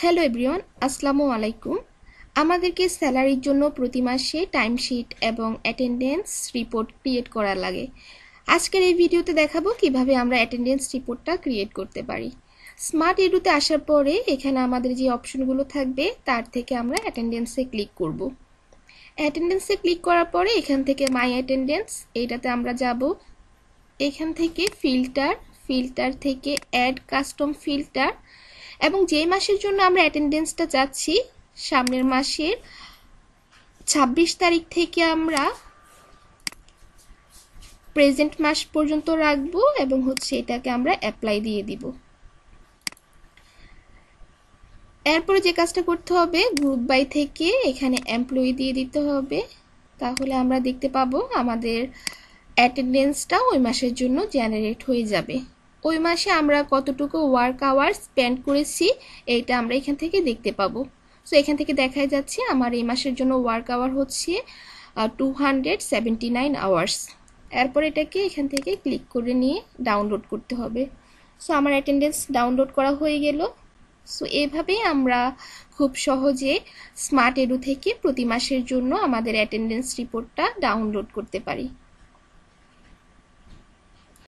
Hello everyone, আসসালামু আলাইকুম। আমাদেরকে স্যালারির জন্য প্রতি মাসে টাইমশিট এবং অ্যাটেন্ডেন্স রিপোর্ট ক্রিয়েট করা লাগে। আজকের এই ভিডিওতে দেখাবো কিভাবে আমরা অ্যাটেন্ডেন্স রিপোর্টটা ক্রিয়েট করতে পারি। স্মার্ট এডুতে আসার পরে এখানে আমাদের যে অপশনগুলো থাকবে তার থেকে আমরা অ্যাটেন্ডেন্সে ক্লিক করব। অ্যাটেন্ডেন্সে ক্লিক করার পরে এখান থেকে মাই অ্যাটেন্ডেন্স এইটাতে আমরা যাব। এখান থেকে ফিল্টার থেকে অ্যাড কাস্টম ফিল্টার এবং যে মাসের জন্য আমরা অ্যাটেন্ডেন্সটা চাচ্ছি সামনের মাসের 26 তারিখ থেকে আমরা প্রেজেন্ট মাস পর্যন্ত রাখবো এবং এটাকে আমরা অ্যাপ্লাই দিয়ে দিব। এরপরে যে কাজটা করতে হবে, গ্রুপ বাই থেকে এখানে এমপ্লয়ি দিয়ে দিতে হবে। তাহলে আমরা দেখতে পাবো আমাদের অ্যাটেন্ডেন্সটা ওই মাসের জন্য জেনারেট হয়ে যাবে। ওই মাসে আমরা কতটুকু ওয়ার্ক আওয়ার স্পেন্ড করেছি এইটা আমরা এখান থেকে দেখতে পাবো। সো এখান থেকে দেখা যাচ্ছে আমার এই মাসের জন্য ওয়ার্ক আওয়ার হচ্ছে 279 আওয়ার্স। এরপর এটাকে এখান থেকে ক্লিক করে নিয়ে ডাউনলোড করতে হবে। সো আমার অ্যাটেন্ডেন্স ডাউনলোড করা হয়ে গেল। সো এইভাবেই আমরা খুব সহজে স্মার্ট এডু থেকে প্রতি মাসের জন্য আমাদের অ্যাটেন্ডেন্স রিপোর্টটা ডাউনলোড করতে পারি।